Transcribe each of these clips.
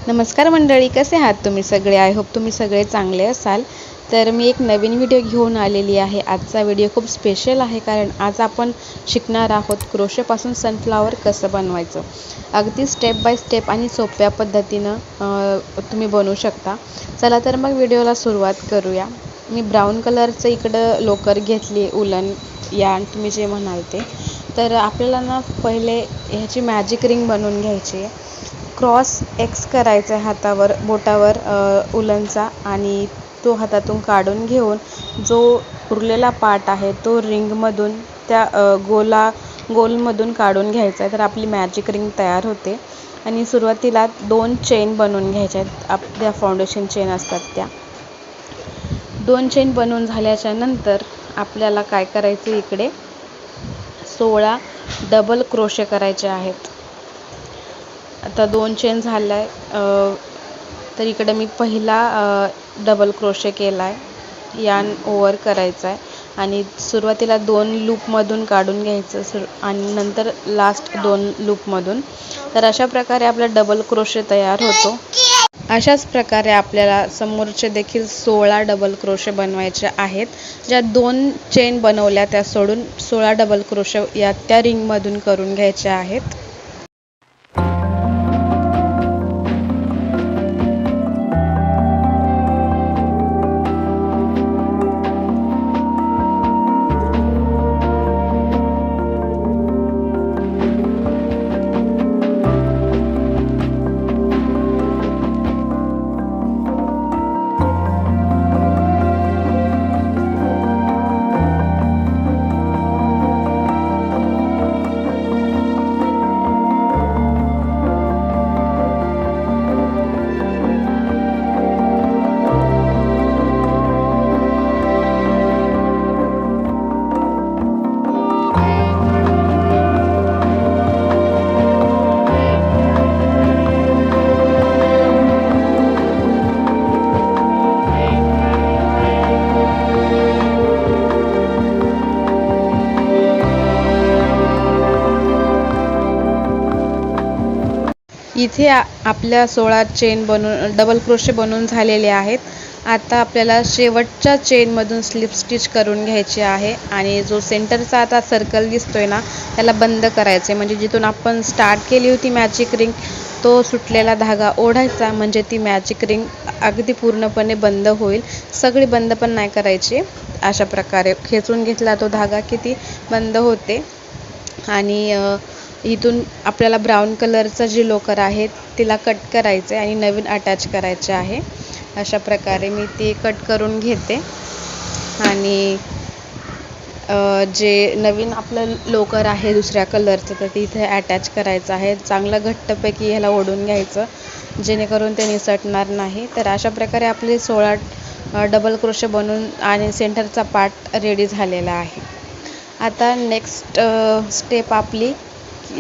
नमस्कार मंडळी, कसे आहात तुम्ही सगळे? आय होप तुम्ही सगळे चांगले असाल. तर मी एक नवीन व्हिडिओ घेऊन आलेली आहे. आजचा व्हिडिओ खूप स्पेशल आहे, कारण आज आपण शिकणार आहोत क्रोशेपासून सनफ्लॉवर कसं बनवायचं. अगदी स्टेप बाय स्टेप आणि सोप्या पद्धतीनं तुम्ही बनवू शकता. चला तर मग व्हिडिओला सुरुवात करूया. मी ब्राऊन कलरचं इकडं लोकर घेतली, उलन यार्न तुम्ही जे म्हणाल ते. तर आपल्याला ना पहिले ह्याची मॅजिक रिंग बनवून घ्यायची आहे. क्रॉस एक्स करायचा आहे हातावर, बोटावर उलनचा, आणि तो हातातून काढून घेऊन जो उरलेला पार्ट आहे तो रिंगमधून त्या गोलमधून काढून घ्यायचा आहे. तर आपली मॅजिक रिंग तयार होते. आणि सुरुवातीला 2 चेन बनवून घ्यायच्या आहेत. आपल्या फाउंडेशन चेन असतात त्या 2 चेन बनवून झाल्याच्या नंतर आपल्याला काय करायचं, इकडे 16 डबल क्रोशे करायचे आहेत. आता 2 चेन झाला आहे, तर इकडे मी पहिला डबल क्रोशे केला आहे. यार्न ओव्हर करायचा आहे आणि सुरुवातीला 2 लूपमधून काढून घ्यायचं आणि नंतर लास्ट 2 लूपमधून. तर अशा प्रकारे आपला डबल क्रोशे तयार होतो. अशाच प्रकारे आपल्याला समोरचे देखील 16 डबल क्रोशे बनवायचे आहेत. ज्या 2 चेन बनवल्या त्या सोडून 16 डबल क्रोशे या त्या रिंगमधून करून घ्यायचे आहेत. इथे आपल्या 16 चेन बनवून डबल क्रोशे बनवून झालेले आहेत. आता आपल्याला शेवटच्या चेनमधून स्लिप स्टिच करून घ्यायची आहे आणि जो सेंटरचा आता सर्कल दिसतोय ना, त्याला बंद करायचं आहे. म्हणजे जिथून आपण स्टार्ट केली होती मॅजिक रिंग, तो सुटलेला धागा ओढायचा, म्हणजे ती मॅजिक रिंग अगदी पूर्णपणे बंद होईल. सगळी बंद पण नाही करायची. अशा प्रकारे खेचून घेतला तो धागा की ती बंद होते. आणि इथून आपल्याला ब्राऊन कलरचं जी लोकर आहे तिला कट करायचं आहे आणि नवीन अटॅच करायचे आहे. अशा प्रकारे मी ती कट करून घेते आणि जे नवीन आपलं लोकर आहे दुसऱ्या कलरचं, तर तिथे अटॅच करायचं आहे. चांगलं घट्टपैकी ह्याला ओढून घ्यायचं, जेणेकरून ते निसटणार नाही. तर अशा प्रकारे आपले 16 डबल क्रोशे बनवून आणि सेंटरचा पार्ट रेडी झालेला आहे. आता नेक्स्ट स्टेप आपली,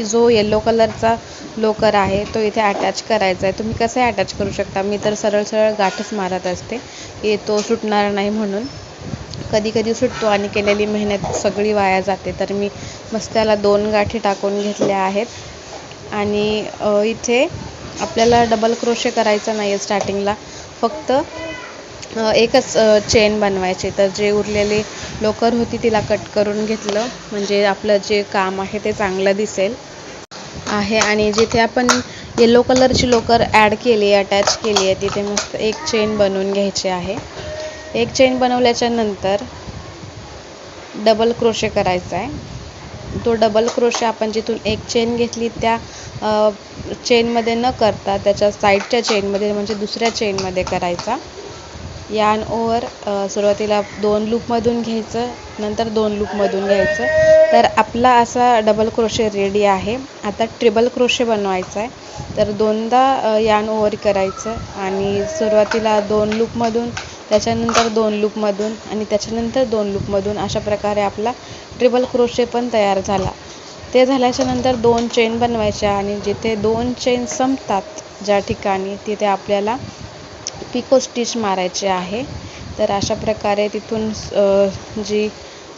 जो येलो कलरचा लोकर आहे तो इथे अटॅच करायचा आहे. तुम्ही कसं अटॅच करू शकता. मी तर सरळ गाठच मारत असते की तो सुटणार नाही म्हणून. कधी कधी सुटतो आणि केलेली मेहनत सगळी वाया जाते. तर मी मस्त त्याला 2 गाठी टाकून घेतल्या आहेत. आणि इथे आपल्याला डबल क्रोशे करायचं नाही आहे स्टार्टिंगला, फक्त एकच चेन बनवायची. तर जे उरलेली लोकर होती तिला कट करून घेतलं, म्हणजे आपलं जे काम आहे ते चांगलं दिसेल आहे. आणि जिथे आपण येलो कलरची लोकर ॲड केली, अटॅच केली आहे, तिथे मस्त एक चेन बनवून घ्यायची आहे. एक चेन बनवल्याच्या नंतर डबल क्रोशे करायचा आहे. तो डबल क्रोशे आपण जिथून एक चेन घेतली त्या चेनमध्ये न करता त्याच्या साईडच्या चेनमध्ये, म्हणजे दुसऱ्या चेनमध्ये करायचा. यार्न ओव्हर सुरुवातीला 2 लूपमधून घ्यायचं, नंतर 2 लूपमधून घ्यायचं. तर आपला असा डबल क्रोशे रेडी आहे. आता ट्रिपल क्रोशे बनवायचा आहे. तर 2दा यार्न ओव्हर करायचं आणि सुरुवातीला 2 लूपमधून, त्याच्यानंतर 2 लूपमधून आणि त्याच्यानंतर 2 लूपमधून. अशा प्रकारे आपला ट्रिपल क्रोशे पण तयार झाला. ते झाल्याच्या नंतर 2 चेन बनवायच्या आणि जिथे 2 चेन संपतात ज्या ठिकाणी, तिथे आपल्याला पिको स्टिच मारायचे आहे. तर अशा प्रकारे तिथून जी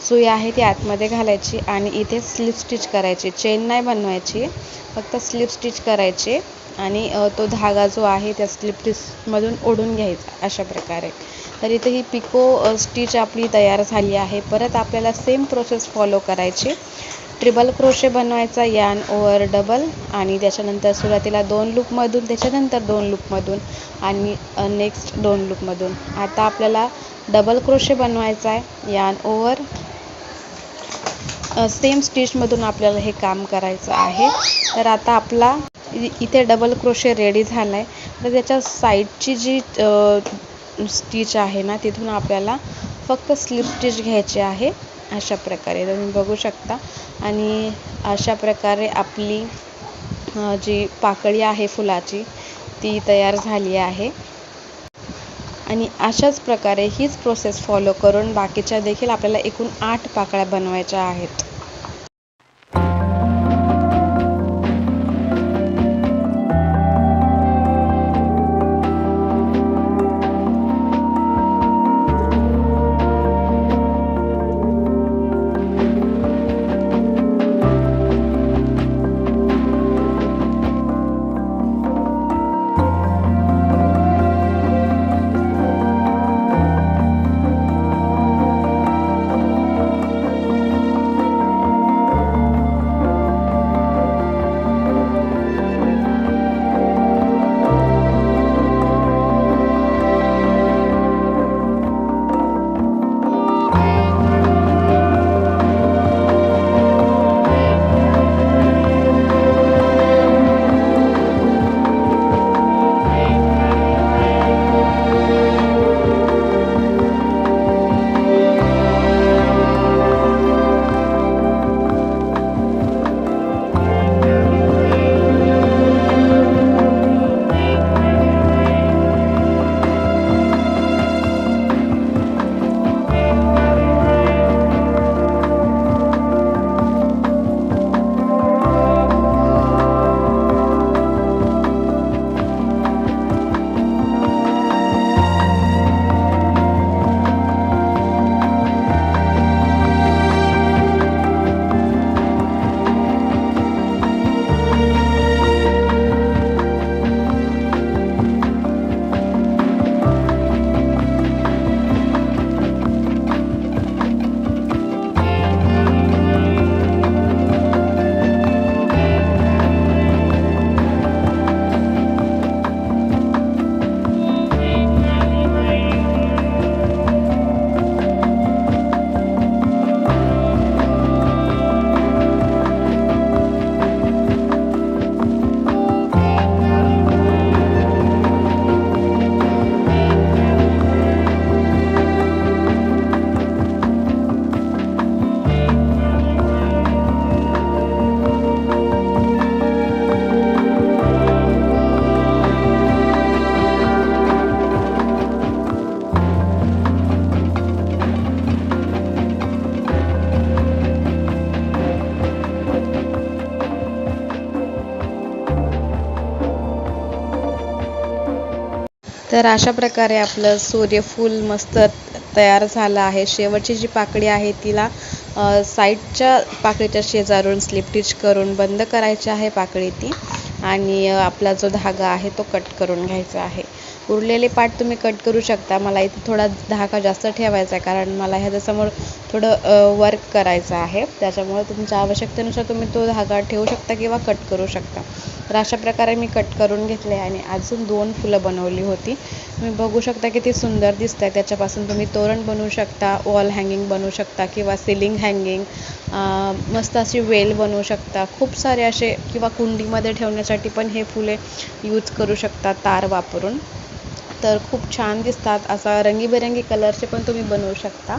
सुई आहे ती आतमध्ये घालायची आणि इथे स्लिप स्टिच करायची. चेन नाही बनवायची, फक्त स्लिप स्टिच करायची आणि तो धागा जो आहे त्या स्लिप स्टिचमधून ओढून घ्यायचा अशा प्रकारे. तर इथे ही पिको स्टिच आपली तयार झाली आहे. परत आपल्याला सेम प्रोसेस फॉलो करायची. ट्रिबल क्रोशे बनवायचा यार्न ओव्हर डबल आणि त्याच्यानंतर सुरुवातीला 2 लूपमधून, त्याच्यानंतर 2 लूपमधून आणि नेक्स्ट 2 लूपमधून. आता आपल्याला डबल क्रोशे बनवायचा आहे. यार्न ओव्हर सेम स्टिचमधून आपल्याला हे काम करायचं आहे. तर आता आपला इथे डबल क्रोशे रेडी झाला आहे. तर त्याच्या साईडची जी स्टिच आहे ना, तिथून आपल्याला फक्त स्लिप स्टिच घ्यायची आहे अशा प्रकारे तुम्ही बघू शकता. आणि अशा प्रकारे आपली जी पाकळी आहे फुलाची ती तयार झाली आहे. आणि अशाच प्रकारे हीच प्रोसेस फॉलो करून बाकीच्या देखील आपल्याला एकूण 8 पाकळ्या बनवायच्या आहेत. तर अशा प्रकारे आपलं सूर्यफूल मस्त तयार झालं आहे. शेवटची जी पाकळी आहे तिला साईडच्या पाकळीच्या शेजारून स्लिप स्टिच करून बंद करायची आहे पाकळी ती. आणि आपला जो धागा आहे तो कट करून घ्यायचा आहे. उरलेले पार्ट तुम्ही कट करू शकता. मला इथे थोडा धागा जास्त ठेवायचा आहे कारण मला ह्याच्यासमोर थोडं वर्क करायचं आहे. त्याच्यामुळे तुमच्या आवश्यकतेनुसार तुम्ही तो धागा ठेवू शकता किंवा कट करू शकता. तर अशा प्रकारे मी कट करून घेतले आणि अजून 2 फुलं बनवली होती. तुम्ही बघू शकता किती सुंदर दिसत आहे. त्याच्यापासून तुम्ही तोरण बनवू शकता, वॉल हँगिंग बनवू शकता किंवा सिलिंग हँगिंग, मस्त अशी वेल बनवू शकता. खूप सारे असे किंवा कुंडीमध्ये ठेवण्यासाठी पण हे फुले यूज करू शकता तार वापरून. तर खूप छान दिसतात. असा रंगीबेरंगी कलरचे पण तुम्ही बनवू शकता.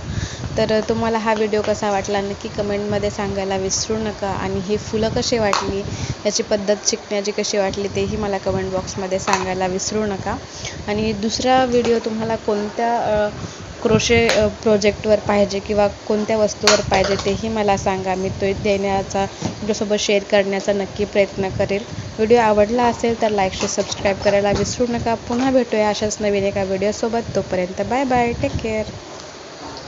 तर तुम्हाला हा व्हिडिओ कसा वाटला नक्की कमेंटमध्ये सांगायला विसरू नका. आणि ही फुलं कशी वाटली, याची पद्धत शिकण्याची कशी वाटली तेही मला कमेंट बॉक्समध्ये सांगायला विसरू नका. आणि दुसरा व्हिडिओ तुम्हाला कोणत्या क्रोशे प्रोजेक्टवर पाहिजे किंवा कोणत्या वस्तूवर पाहिजे तेही मला सांगा. मी तो देण्याचा तुमच्यासोबत शेअर करण्याचा नक्की प्रयत्न करेल. व्हिडिओ आवडला असेल तर लाईक शेअर सबस्क्राईब करायला विसरू नका. पुन्हा भेटूया अशाच नवीन एका व्हिडिओसोबत. तोपर्यंत बाय बाय, टेक केअर.